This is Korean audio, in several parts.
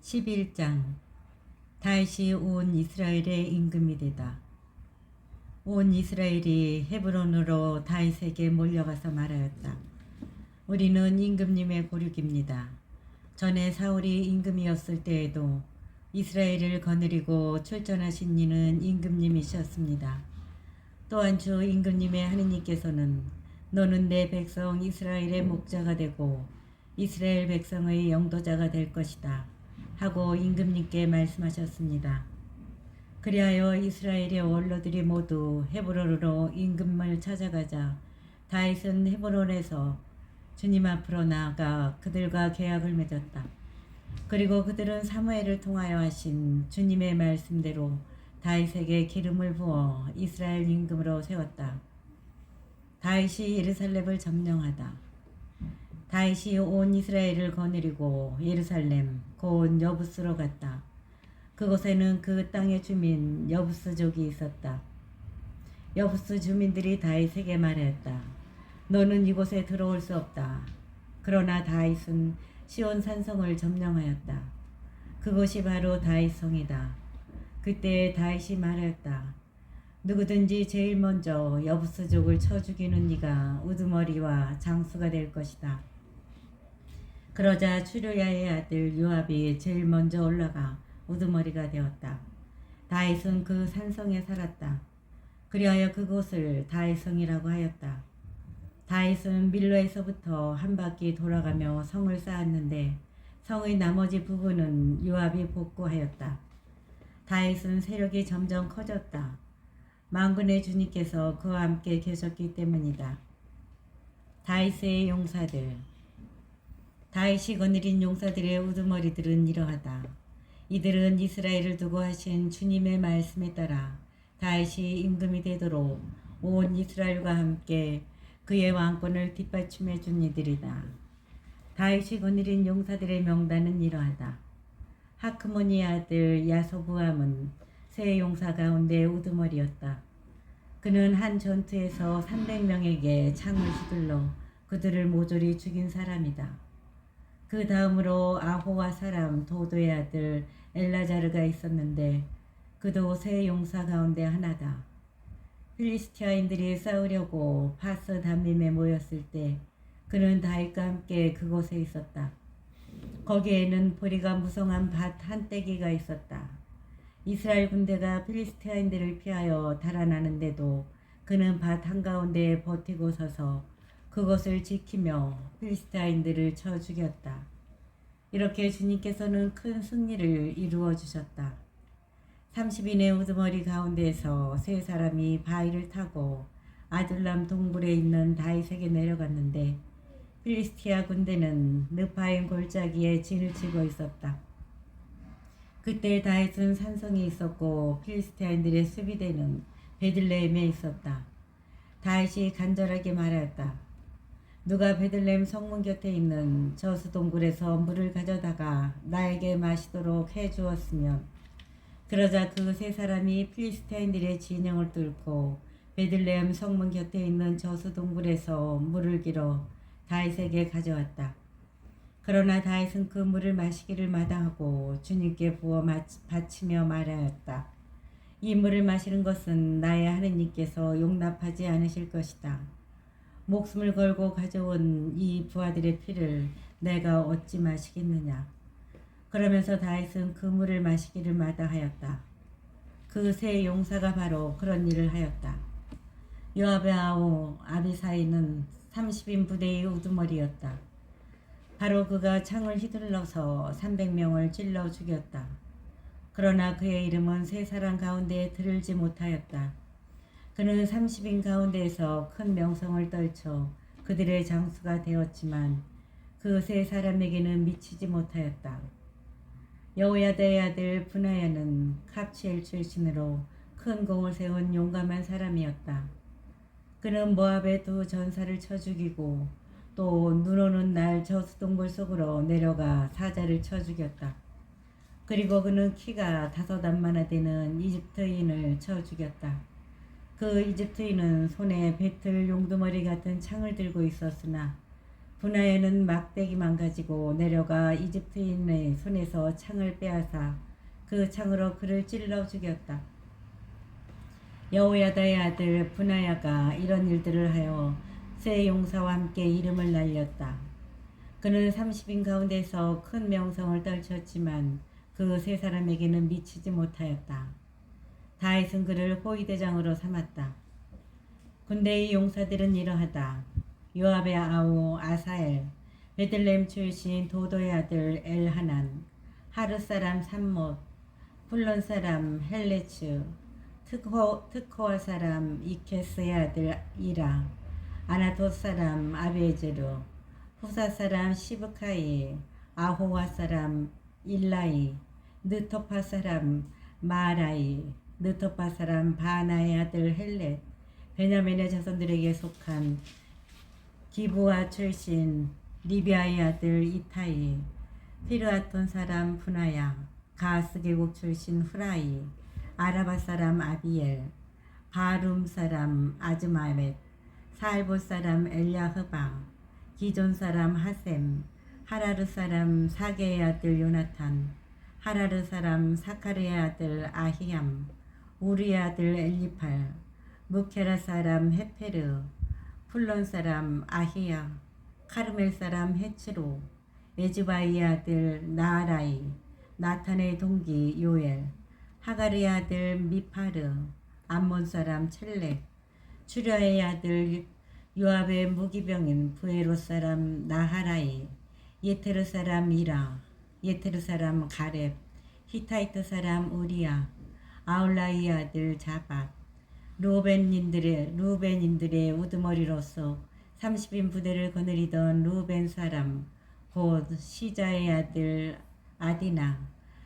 11장 다윗이 온 이스라엘의 임금이 되다. 온 이스라엘이 헤브론으로 다윗에게 몰려가서 말하였다. 우리는 임금님의 고륙입니다. 전에 사울이 임금이었을 때에도 이스라엘을 거느리고 출전하신 이는 임금님이셨습니다. 또한 주 임금님의 하느님께서는 너는 내 백성 이스라엘의 목자가 되고 이스라엘 백성의 영도자가 될 것이다 하고 임금님께 말씀하셨습니다. 그리하여 이스라엘의 원로들이 모두 헤브론으로 임금을 찾아가자 다윗은 헤브론에서 주님 앞으로 나아가 그들과 계약을 맺었다. 그리고 그들은 사무엘을 통하여 하신 주님의 말씀대로 다윗에게 기름을 부어 이스라엘 임금으로 세웠다. 다윗이 예루살렘을 점령하다. 다윗이 온 이스라엘을 거느리고 예루살렘 곧 여부스로 갔다. 그곳에는 그 땅의 주민 여부스족이 있었다. 여부스 주민들이 다윗에게 말하였다. 너는 이곳에 들어올 수 없다. 그러나 다윗은 시온 산성을 점령하였다. 그곳이 바로 다윗성이다. 그때 다윗이 말하였다. 누구든지 제일 먼저 여부스족을 쳐 죽이는 이가 우두머리와 장수가 될 것이다. 그러자 추르야의 아들 요압이 제일 먼저 올라가 우두머리가 되었다. 다윗은 그 산성에 살았다. 그리하여 그곳을 다윗성이라고 하였다. 다윗은 밀로에서부터 한 바퀴 돌아가며 성을 쌓았는데 성의 나머지 부분은 요압이 복구하였다. 다윗은 세력이 점점 커졌다. 만군의 주님께서 그와 함께 계셨기 때문이다. 다윗의 용사들. 다윗이 거느린 용사들의 우두머리들은 이러하다. 이들은 이스라엘을 두고 하신 주님의 말씀에 따라 다윗이 임금이 되도록 온 이스라엘과 함께 그의 왕권을 뒷받침해 준 이들이다. 다윗이 거느린 용사들의 명단은 이러하다. 하크모니의 아들 야소부암은 세 용사 가운데 우두머리였다. 그는 한 전투에서 300명에게 창을 휘둘러 그들을 모조리 죽인 사람이다. 그 다음으로 아호와 사람 도도의 아들 엘라자르가 있었는데 그도 세 용사 가운데 하나다. 필리스티아인들이 싸우려고 파스 담림에 모였을 때 그는 다윗과 함께 그곳에 있었다. 거기에는 보리가 무성한 밭 한 떼기가 있었다. 이스라엘 군대가 필리스티아인들을 피하여 달아나는데도 그는 밭 한가운데에 버티고 서서 그것을 지키며 필리스티아인들을 쳐 죽였다. 이렇게 주님께서는 큰 승리를 이루어 주셨다. 30인의 우두머리 가운데에서 세 사람이 바위를 타고 아둘람 동굴에 있는 다윗에게 내려갔는데 필리스티아 군대는 르파임 골짜기에 진을 치고 있었다. 그때 다윗은 산성에 있었고 필리스티아인들의 수비대는 베들레헴에 있었다. 다윗이 간절하게 말하였다. 누가 베들레헴 성문 곁에 있는 저수 동굴에서 물을 가져다가 나에게 마시도록 해주었으면. 그러자 그 세 사람이 필리스티아인들의 진영을 뚫고 베들레헴 성문 곁에 있는 저수 동굴에서 물을 길어 다윗에게 가져왔다. 그러나 다윗은 그 물을 마시기를 마다하고 주님께 부어 바치며 말하였다. 이 물을 마시는 것은 나의 하느님께서 용납하지 않으실 것이다. 목숨을 걸고 가져온 이 부하들의 피를 내가 어찌 마시겠느냐. 그러면서 다윗은 그 물을 마시기를 마다하였다. 그 세 용사가 바로 그런 일을 하였다. 요압의 아우 아비사이는 30인 부대의 우두머리였다. 바로 그가 창을 휘둘러서 300명을 찔러 죽였다. 그러나 그의 이름은 세 사람 가운데 들을지 못하였다. 그는 30인 가운데에서 큰 명성을 떨쳐 그들의 장수가 되었지만 그 세 사람에게는 미치지 못하였다. 여호야다의 아들 브나야는 갑치엘 출신으로 큰 공을 세운 용감한 사람이었다. 그는 모압의 두 전사를 쳐 죽이고 또 눈 오는 날 저수동굴 속으로 내려가 사자를 쳐 죽였다. 그리고 그는 키가 5암마나 되는 이집트인을 쳐 죽였다. 그 이집트인은 손에 배틀 용두머리 같은 창을 들고 있었으나 분하야는 막대기만 가지고 내려가 이집트인의 손에서 창을 빼앗아 그 창으로 그를 찔러 죽였다. 여호야다의 아들 분하야가 이런 일들을 하여 세 용사와 함께 이름을 날렸다. 그는 30인 가운데서 큰 명성을 떨쳤지만 그 세 사람에게는 미치지 못하였다. 다윗은 그를 호위대장으로 삼았다. 군대의 용사들은 이러하다. 요압의 아우 아사엘, 베들레헴 출신 도도의 아들 엘하난, 하르 사람 삼못, 풀론 사람 헬레츠, 특호와 사람 이케스의 아들 이라, 아나토 사람 아비에제르, 후사 사람 시브카이, 아호와 사람 일라이, 느토파 사람 마라이, 느토파 사람 바나의 아들 헬렛, 베냐민의 자손들에게 속한 기브아 출신 리비아의 아들 이타이, 피르아톤 사람 분하야, 가스 계곡 출신 후라이, 아라바 사람 아비엘, 바룸 사람 아즈마벳, 살보 사람 엘야흐바, 기존 사람 하셈, 하라르 사람 사게의 아들 요나탄, 하라르 사람 사카르의 아들 아히암, 우리의 아들 엘리팔, 무케라 사람 헤페르, 풀론 사람 아히야, 카르멜 사람 헤츠로, 에즈바이의 아들 나아라이, 나탄의 동기 요엘, 하가르의 아들 미파르, 암몬 사람 첼렉, 추려의 아들 요압의 무기병인 부에로 사람 나하라이, 예테르 사람 이라, 예테르 사람 가렙, 히타이트 사람 우리야, 아울라의 아들 자밧, 루벤인들의 우두머리로서 30인 부대를 거느리던 루벤 사람, 곧 시자의 아들 아디나,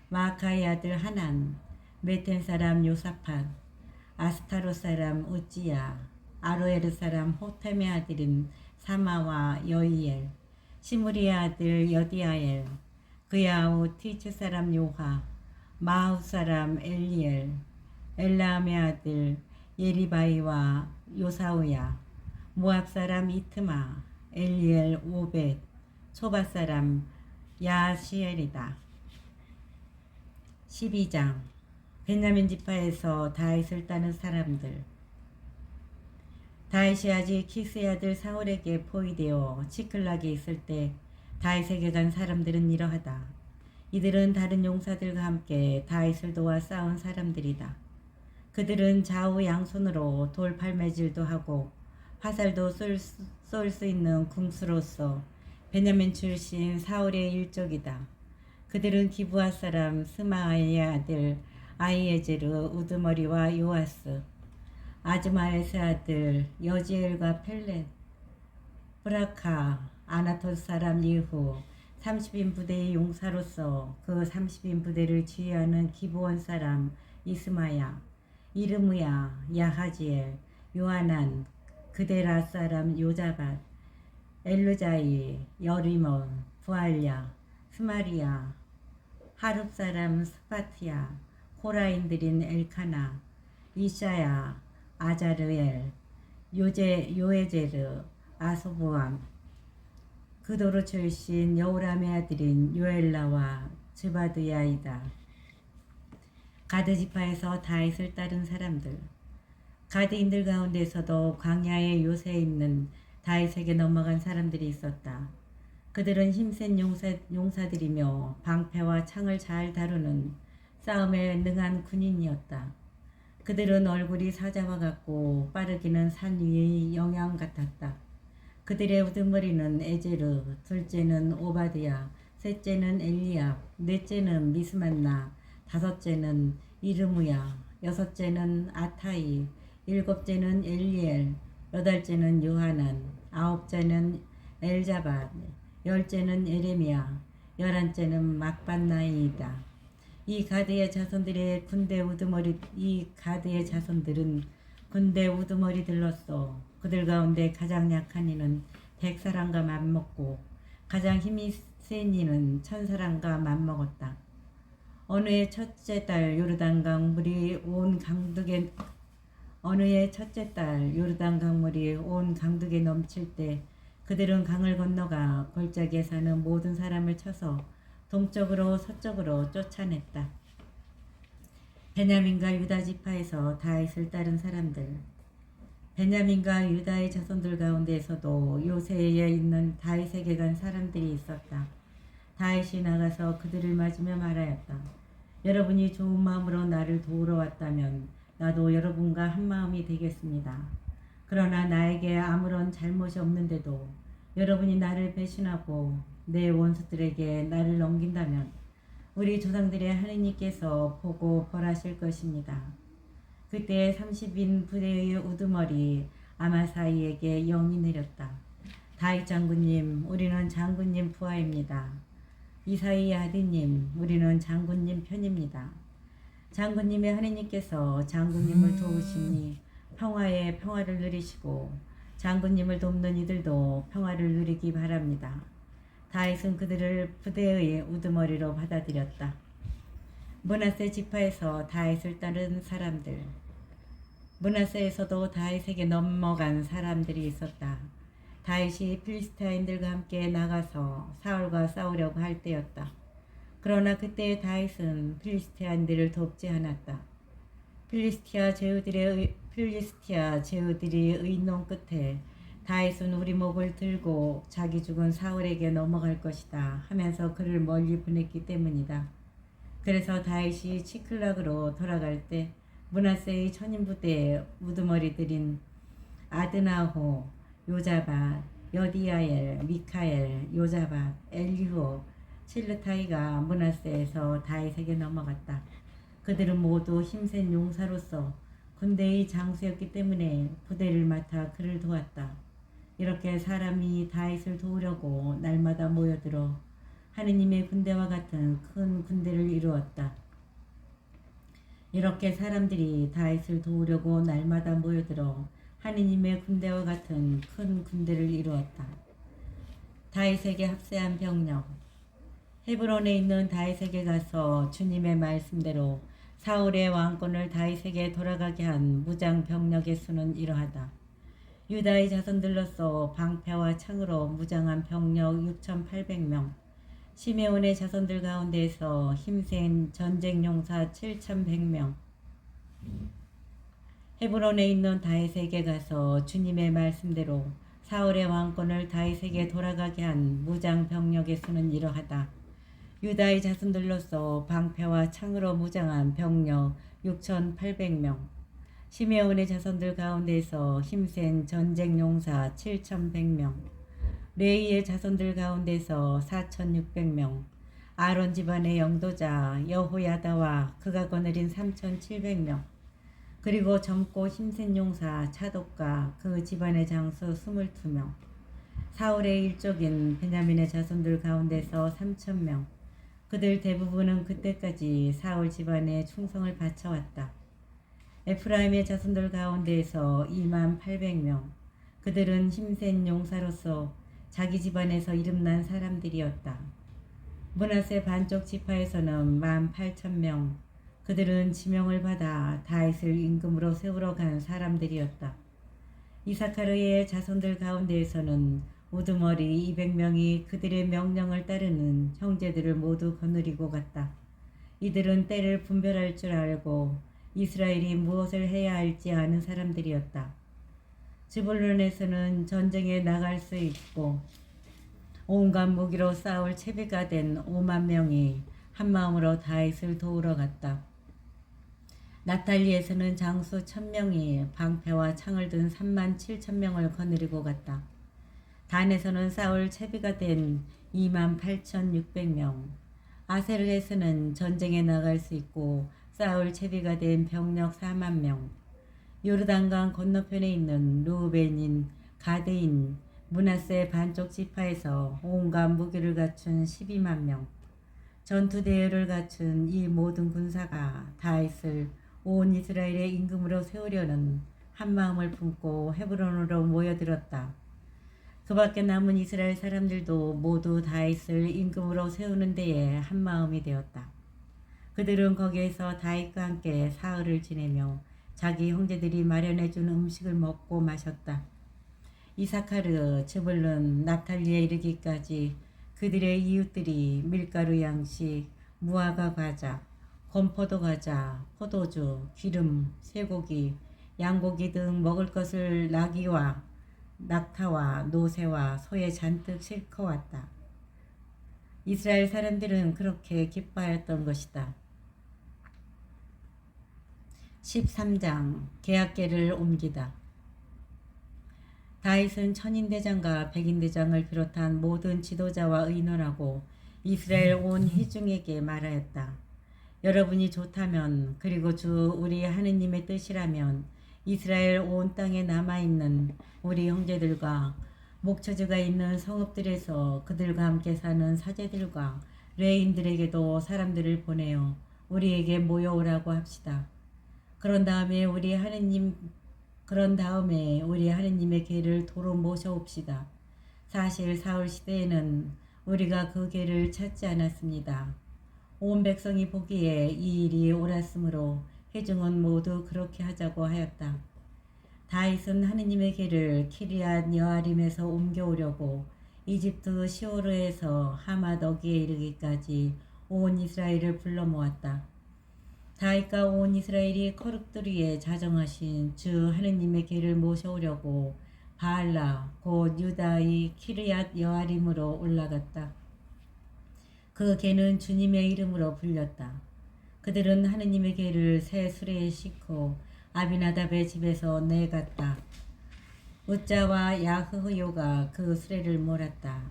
마카의 아들 하난, 메텐 사람 요사팟, 아스타로 사람 우찌야, 아로에르 사람 호템의 아들인 사마와 여이엘, 시므리의 아들 여디아엘, 그의 아우 티츠 사람 요하, 마우 사람 엘리엘, 엘라암의 아들 예리바이와 요사우야, 모압 사람 이트마, 엘리엘 오벳, 소바 사람 야시엘이다. 12장 베냐민 지파에서 다윗을 따는 사람들. 다윗이 아직 키스의 아들 사울에게 포위되어 치클락에 있을 때 다윗에게 간 사람들은 이러하다. 이들은 다른 용사들과 함께 다윗을 도와 싸운 사람들이다. 그들은 좌우 양손으로 돌팔매질도 하고 화살도 쏠 수 있는 궁수로서 베냐민 출신 사울의 일족이다. 그들은 기브아 사람 스마아의 아들 아이에제르 우두머리와 요아스, 아즈마에스 아들 여지엘과 펠렛, 브라카, 아나톨 사람 예후, 30인 부대의 용사로서 그 30인 부대를 지휘하는 기브온 사람 이스마야, 이르무야, 야하지엘, 요하난, 그데라 사람 요자밧, 엘루자이, 여리몬, 부알야, 스마리아, 하룹 사람 스파티아, 호라인들인 엘카나, 이샤야, 아자르엘, 요에제르, 아소보암, 그도로 출신 여우람의 아들인 요엘라와 즈바드야이다. 가드 지파에서 다윗을 따른 사람들. 가드인들 가운데서도 광야의 요새에 있는 다윗에게 넘어간 사람들이 있었다. 그들은 힘센 용사들이며 방패와 창을 잘 다루는 싸움에 능한 군인이었다. 그들은 얼굴이 사자와 같고 빠르기는 산 위의 영양 같았다. 그들의 우두머리는 에제르, 둘째는 오바드야, 셋째는 엘리압, 넷째는 미스만나, 다섯째는 이르무야, 여섯째는 아타이, 일곱째는 엘리엘, 여덟째는 요하난, 아홉째는 엘자밧, 열째는 에레미야, 열한째는 막반나이이다. 이 가드의 자손들은 군대 우두머리들로서 그들 가운데 가장 약한 이는 100사람과 맞먹고 가장 힘이 센 이는 1000사람과 맞먹었다. 어느 해 첫째 달 요르단 강물이 온 강둑에 넘칠 때 그들은 강을 건너가 골짜기에 사는 모든 사람을 쳐서 동쪽으로 서쪽으로 쫓아냈다. 베냐민과 유다 지파에서 다윗을 따른 사람들. 베냐민과 유다의 자손들 가운데에서도 요새에 있는 다윗에게 간 사람들이 있었다. 다윗이 나가서 그들을 맞으며 말하였다. 여러분이 좋은 마음으로 나를 도우러 왔다면 나도 여러분과 한 마음이 되겠습니다. 그러나 나에게 아무런 잘못이 없는데도 여러분이 나를 배신하고 내 원수들에게 나를 넘긴다면 우리 조상들의 하느님께서 보고 벌하실 것입니다. 그때 30인 부대의 우두머리 아마사이에게 영이 내렸다. 다윗 장군님, 우리는 장군님 부하입니다. 이사이의 아드님, 우리는 장군님 편입니다. 장군님의 하느님께서 장군님을 도우시니 평화에 평화를 누리시고 장군님을 돕는 이들도 평화를 누리기 바랍니다. 다윗은 그들을 부대의 우두머리로 받아들였다. 므낫세 지파에서 다윗을 따른 사람들. 므낫세에서도 다윗에게 넘어간 사람들이 있었다. 다윗이 필리스타인들과 함께 나가서 사울과 싸우려고 할 때였다. 그러나 그때 다윗은 필리스티아인들을 돕지 않았다. 필리스티아 제후들이 의논 끝에 다윗은 우리 목을 들고 자기 죽은 사울에게 넘어갈 것이다 하면서 그를 멀리 보냈기 때문이다. 그래서 다윗이 치클락으로 돌아갈 때 므낫세의 천인부대의 우두머리들인 아드나호, 요자밧, 여디야엘, 미카엘, 요자밧, 엘리후, 칠르타이가 므낫세에서 다윗에게 넘어갔다. 그들은 모두 힘센 용사로서 군대의 장수였기 때문에 부대를 맡아 그를 도왔다. 이렇게 사람이 다윗을 도우려고 날마다 모여들어 하느님의 군대와 같은 큰 군대를 이루었다. 이렇게 사람들이 다윗을 도우려고 날마다 모여들어 하느님의 군대와 같은 큰 군대를 이루었다. 다윗에게 합세한 병력. 헤브론에 있는 다윗에게 가서 주님의 말씀대로 사울의 왕권을 다윗에게 돌아가게 한 무장 병력의 수는 이러하다. 유다의 자손들로서 방패와 창으로 무장한 병력 6,800명, 시메온의 자손들 가운데에서 힘센 전쟁 용사 7,100명. 헤브론에 있는 다윗에게 가서 주님의 말씀대로 사울의 왕권을 다윗에게 돌아가게 한 무장 병력의 수는 이러하다. 유다의 자손들로서 방패와 창으로 무장한 병력 6,800명, 시메온의 자손들 가운데서 힘센 전쟁 용사 7,100명, 레이의 자손들 가운데서 4,600명, 아론 집안의 영도자 여호야다와 그가 거느린 3,700명, 그리고 젊고 힘센 용사 차독과 그 집안의 장수 22명, 사울의 일족인 베냐민의 자손들 가운데서 3,000명, 그들 대부분은 그때까지 사울 집안에 충성을 바쳐왔다. 에프라임의 자손들 가운데에서 28,000명, 그들은 힘센 용사로서 자기 집안에서 이름난 사람들이었다. 므낫세 반쪽 지파에서는 18,000명, 그들은 지명을 받아 다윗을 임금으로 세우러 간 사람들이었다. 이사카르의 자손들 가운데에서는 우두머리 200명이 그들의 명령을 따르는 형제들을 모두 거느리고 갔다. 이들은 때를 분별할 줄 알고 이스라엘이 무엇을 해야 할지 아는 사람들이었다. 즈불론에서는 전쟁에 나갈 수 있고 온갖 무기로 싸울 채비가 된 5만 명이 한마음으로 다윗을 도우러 갔다. 나탈리에서는 장수 1,000명이 방패와 창을 든 37,000명을 거느리고 갔다. 단에서는 싸울 채비가 된 28,600명, 아세르에서는 전쟁에 나갈 수 있고 싸울 채비가 된 병력 4만 명, 요르단강 건너편에 있는 루벤인, 가드인, 므낫세 반쪽 지파에서 온갖 무기를 갖춘 12만 명, 전투 대열을 갖춘 이 모든 군사가 다윗을 온 이스라엘의 임금으로 세우려는 한 마음을 품고 헤브론으로 모여들었다. 그 밖에 남은 이스라엘 사람들도 모두 다윗을 임금으로 세우는 데에 한 마음이 되었다. 그들은 거기에서 다윗과 함께 사흘을 지내며 자기 형제들이 마련해준 음식을 먹고 마셨다. 이사카르, 즈불룬, 납탈리에 이르기까지 그들의 이웃들이 밀가루 양식, 무화과 과자, 건포도 과자, 포도주, 기름, 쇠고기, 양고기 등 먹을 것을 나귀와 낙타와 노새와 소에 잔뜩 싣고 왔다. 이스라엘 사람들은 그렇게 기뻐하였던 것이다. 13장 계약궤를 옮기다. 다윗은 천인대장과 백인대장을 비롯한 모든 지도자와 의논하고 이스라엘 온 회중에게 말하였다. 여러분이 좋다면 그리고 주 우리 하느님의 뜻이라면 이스라엘 온 땅에 남아있는 우리 형제들과 목처지가 있는 성읍들에서 그들과 함께 사는 사제들과 레인들에게도 사람들을 보내어 우리에게 모여오라고 합시다. 그런 다음에 우리 하느님의 궤를 도로 모셔옵시다. 사실 사울 시대에는 우리가 그 궤를 찾지 않았습니다. 온 백성이 보기에 이 일이 옳았으므로 회중은 모두 그렇게 하자고 하였다. 다윗은 하느님의 궤를 키리앗 여아림에서 옮겨오려고 이집트 시오르에서 하맛 어기에 이르기까지 온 이스라엘을 불러 모았다. 다윗과 온 이스라엘이 거룩들 위에 자정하신 주 하느님의 궤를 모셔오려고 바알라 곧 유다의 키르얏 여아림으로 올라갔다. 그 궤는 주님의 이름으로 불렸다. 그들은 하느님의 궤를 새 수레에 싣고 아비나답의 집에서 내갔다. 웃자와 야흐흐요가 그 수레를 몰았다.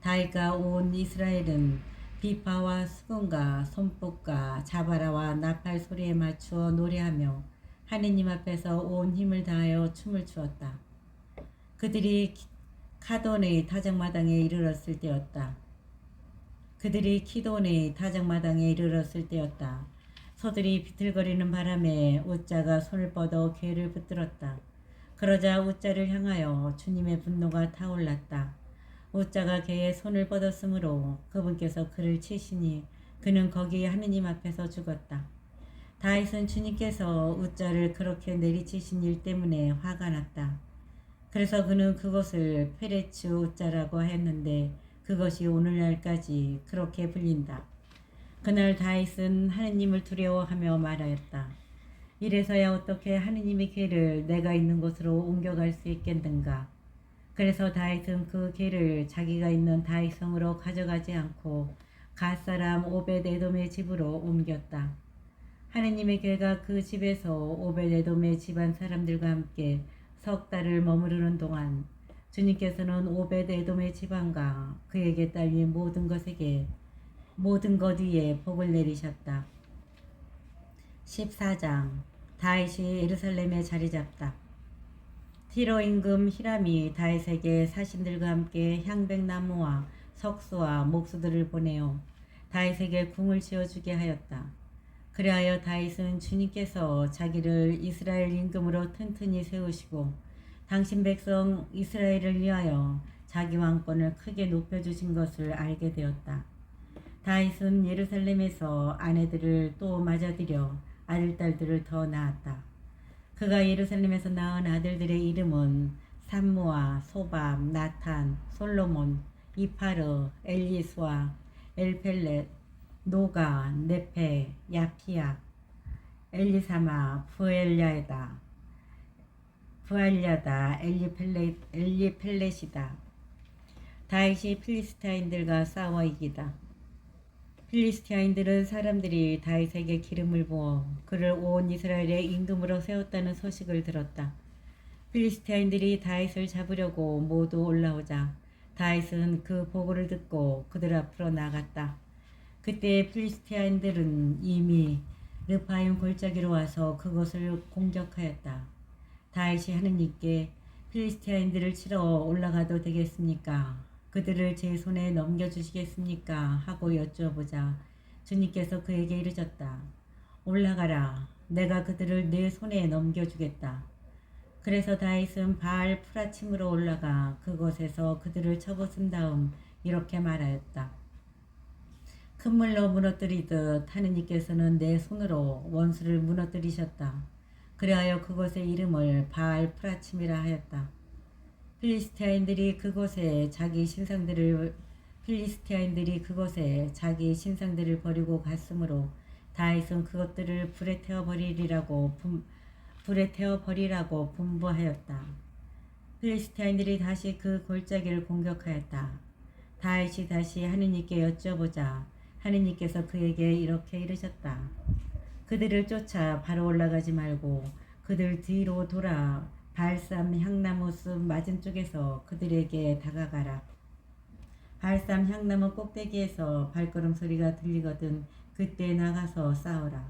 다윗과 온 이스라엘은 비파와 수금과 손뼉과 자바라와 나팔 소리에 맞추어 노래하며 하느님 앞에서 온 힘을 다하여 춤을 추었다. 그들이 카돈의 타작마당에 이르렀을 때였다. 소들이 비틀거리는 바람에 웃자가 손을 뻗어 궤를 붙들었다. 그러자 웃자를 향하여 주님의 분노가 타올랐다. 웃자가 궤에 손을 뻗었으므로 그분께서 그를 치시니 그는 거기 하느님 앞에서 죽었다. 다윗은 주님께서 웃자를 그렇게 내리치신 일 때문에 화가 났다. 그래서 그는 그곳을 페레츠 웃자라고 했는데 그것이 오늘날까지 그렇게 불린다. 그날 다윗은 하느님을 두려워하며 말하였다. 이래서야 어떻게 하느님의 궤를 내가 있는 곳으로 옮겨갈 수 있겠는가. 그래서 다윗은 그 궤를 자기가 있는 다윗성으로 가져가지 않고 갓사람 오벳에돔의 집으로 옮겼다. 하느님의 궤가 그 집에서 오벳에돔의 집안 사람들과 함께 석 달을 머무르는 동안 주님께서는 오벳에돔의 집안과 그에게 딸린 모든 것 위에 복을 내리셨다. 14장 다윗이 예루살렘에 자리 잡다. 티로 임금 히람이 다윗에게 사신들과 함께 향백나무와 석수와 목수들을 보내어 다윗에게 궁을 지어주게 하였다. 그리하여 다윗은 주님께서 자기를 이스라엘 임금으로 튼튼히 세우시고 당신 백성 이스라엘을 위하여 자기 왕권을 크게 높여주신 것을 알게 되었다. 다윗은 예루살렘에서 아내들을 또 맞아들여 아들, 딸들을 더 낳았다. 그가 예루살렘에서 낳은 아들들의 이름은 삼무아, 소밥, 나탄, 솔로몬, 이파르, 엘리수아, 엘펠렛, 노가, 네페, 야피야, 엘리사마, 부알야다, 엘리펠렛이다. 다윗이 필리스타인들과 싸워 이기다. 필리스티아인들은 사람들이 다윗에게 기름을 부어 그를 온 이스라엘의 임금으로 세웠다는 소식을 들었다. 필리스티아인들이 다윗을 잡으려고 모두 올라오자 다윗은 그 보고를 듣고 그들 앞으로 나갔다. 그때 필리스티아인들은 이미 르파임 골짜기로 와서 그것을 공격하였다. 다윗이 하느님께 필리스티아인들을 치러 올라가도 되겠습니까? 그들을 제 손에 넘겨주시겠습니까? 하고 여쭈어보자 주님께서 그에게 이르셨다. 올라가라. 내가 그들을 내 손에 넘겨주겠다. 그래서 다윗은 바알 프라침으로 올라가 그곳에서 그들을 쳐부순 다음 이렇게 말하였다. 큰 물로 무너뜨리듯 하느님께서는 내 손으로 원수를 무너뜨리셨다. 그리하여 그곳의 이름을 바알 프라침이라 하였다. 필리스티아인들이 그곳에 자기 신상들을 버리고 갔으므로 다윗은 그것들을 불에 태워 버리라고 분부하였다. 필리스티아인들이 다시 그 골짜기를 공격하였다. 다윗이 다시 하느님께 여쭤보자 하느님께서 그에게 이렇게 이르셨다. 그들을 쫓아 바로 올라가지 말고 그들 뒤로 돌아 발삼 향나무 숲 맞은쪽에서 그들에게 다가가라. 발삼 향나무 꼭대기에서 발걸음 소리가 들리거든 그때 나가서 싸우라.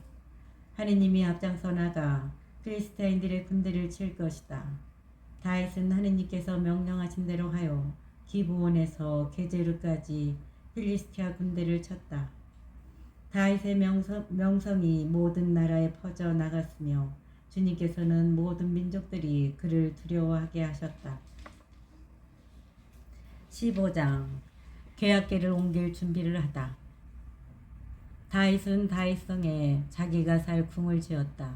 하느님이 앞장서 나가 필리스타인들의 군대를 칠 것이다. 다윗은 하느님께서 명령하신 대로 하여 기브온에서 게제르까지 필리스티아 군대를 쳤다. 다윗의 명성이 모든 나라에 퍼져 나갔으며 주님께서는 모든 민족들이 그를 두려워하게 하셨다. 15장 계약궤를 옮길 준비를 하다. 다윗은 다윗성에 자기가 살 궁을 지었다.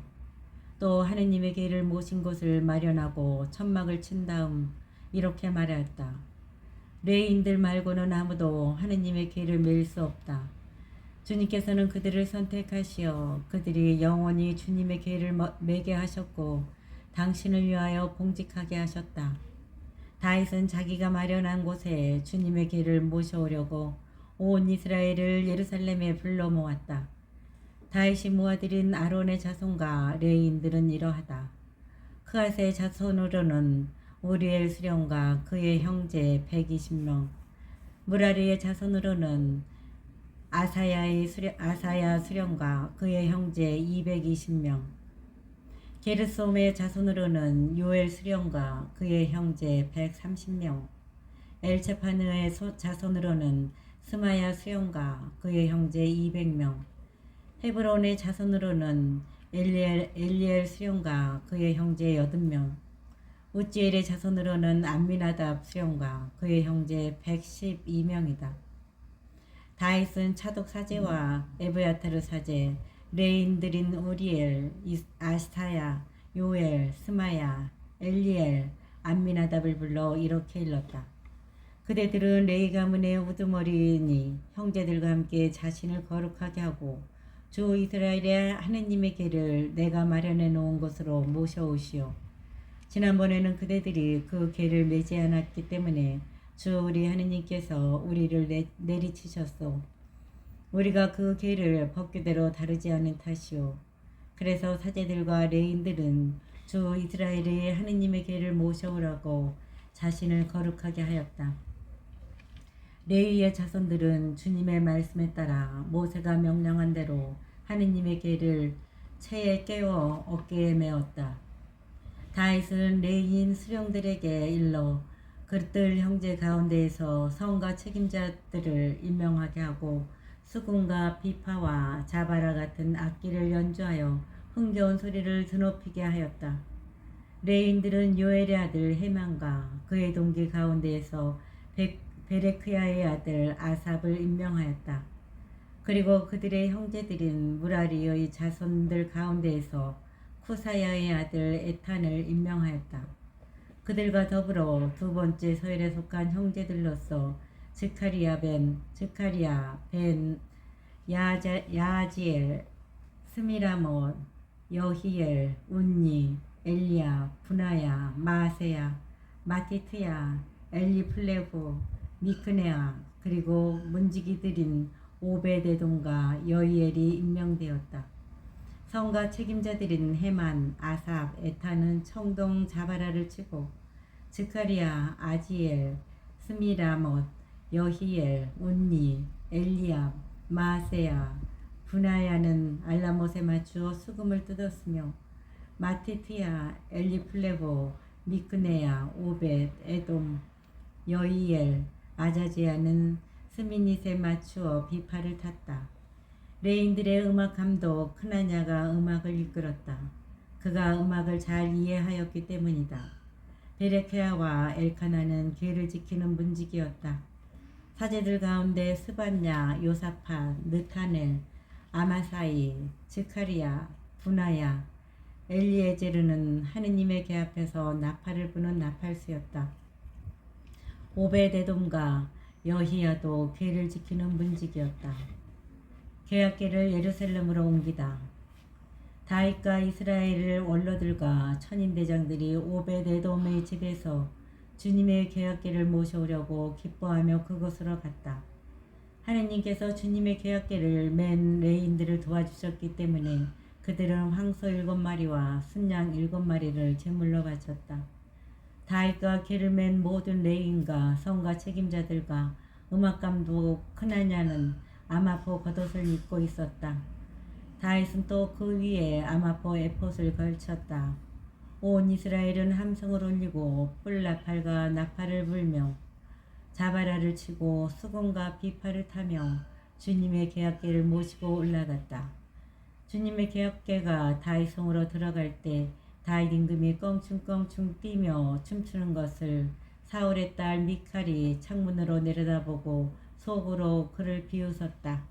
또 하느님의 궤를 모신 곳을 마련하고 천막을 친 다음 이렇게 말하였다. 레인들 말고는 아무도 하느님의 궤를 메일 수 없다. 주님께서는 그들을 선택하시어 그들이 영원히 주님의 궤를 매게 하셨고 당신을 위하여 봉직하게 하셨다. 다윗은 자기가 마련한 곳에 주님의 궤를 모셔오려고 온 이스라엘을 예루살렘에 불러 모았다. 다윗이 모아들인 아론의 자손과 레위인들은 이러하다. 크앗의 자손으로는 우리엘 수령과 그의 형제 120명, 무라리의 자손으로는 아사야 수령과 그의 형제 220명, 게르솜의 자손으로는 요엘 수령과 그의 형제 130명, 엘체파느의 자손으로는 스마야 수령과 그의 형제 200명, 헤브론의 자손으로는 엘리엘 수령과 그의 형제 80명, 우지엘의 자손으로는 암미나답 수령과 그의 형제 112명이다. 다윗은 차독 사제와 에브야타르 사제, 레인들인 우리엘, 아사야, 요엘, 스마야, 엘리엘, 암미나답을 불러 이렇게 일렀다. 그대들은 레위 가문의 우두머리니 형제들과 함께 자신을 거룩하게 하고 주 이스라엘의 하느님의 궤를 내가 마련해 놓은 곳으로 모셔오시오. 지난번에는 그대들이 그 궤를 매지 않았기 때문에 주 우리 하느님께서 우리를 내리치셨소. 우리가 그 궤를 법규대로 다루지 않은 탓이오. 그래서 사제들과 레인들은 주 이스라엘의 하느님의 궤를 모셔오라고 자신을 거룩하게 하였다. 레위의 자손들은 주님의 말씀에 따라 모세가 명령한 대로 하느님의 궤를 채에 깨워 어깨에 메었다. 다윗은 레위인 수령들에게 일러 그들 형제 가운데에서 성과 책임자들을 임명하게 하고 수군과 비파와 자바라 같은 악기를 연주하여 흥겨운 소리를 드높이게 하였다. 레인들은 요엘의 아들 헤만과 그의 동기 가운데에서 베레크야의 아들 아삽을 임명하였다. 그리고 그들의 형제들인 무라리의 자손들 가운데에서 쿠사야의 아들 에탄을 임명하였다. 그들과 더불어 두 번째 서열에 속한 형제들로서 스카리야 벤 야지엘, 스미라못, 여히엘, 운니, 엘리야, 분하야, 마세야, 마티트야, 엘리플레후, 미크네아, 그리고 문지기들인 오베데돔과 여이엘이 임명되었다. 성가 책임자들인 헤만, 아삽, 에타는 청동 자바라를 치고 스카리야, 아지엘, 스미라못, 여히엘, 운니, 엘리압, 마세야, 분하야는 알라못에 맞추어 수금을 뜯었으며 마티트야, 엘리플레보, 미크네야, 오벳, 에돔, 여이엘, 아자지야는 스미닛에 맞추어 비파를 탔다. 레인들의 음악 감독 크나냐가 음악을 이끌었다. 그가 음악을 잘 이해하였기 때문이다. 베레케아와 엘카나는 궤를 지키는 문지기였다. 사제들 가운데 스반야, 요사파, 느타넬, 아마사이, 즈카리야, 분하야, 엘리에제르는 하느님의 궤 앞에서 나팔을 부는 나팔수였다. 오베데돔과 여히야도 궤를 지키는 문지기였다. 계약궤를 예루살렘으로 옮기다. 다윗과 이스라엘 원로들과 천인대장들이 오베데돔의 집에서 주님의 계약궤를 모셔오려고 기뻐하며 그곳으로 갔다. 하느님께서 주님의 계약궤를 맨 레인들을 도와주셨기 때문에 그들은 황소 7마리와 순양 7마리를 제물로 바쳤다. 다윗과 궤를 맨 모든 레인과 성가 책임자들과 음악감독 크나냐는 아마포 겉옷을 입고 있었다. 다윗은 또 그 위에 아마포 에봇을 걸쳤다. 온 이스라엘은 함성을 울리고 뿔나팔과 나팔을 불며 자바라를 치고 수건과 비파를 타며 주님의 계약궤를 모시고 올라갔다. 주님의 계약궤가 다윗성으로 들어갈 때 다윗 임금이 껑충껑충 뛰며 춤추는 것을 사울의 딸 미칼이 창문으로 내려다보고 속으로 그를 비웃었다.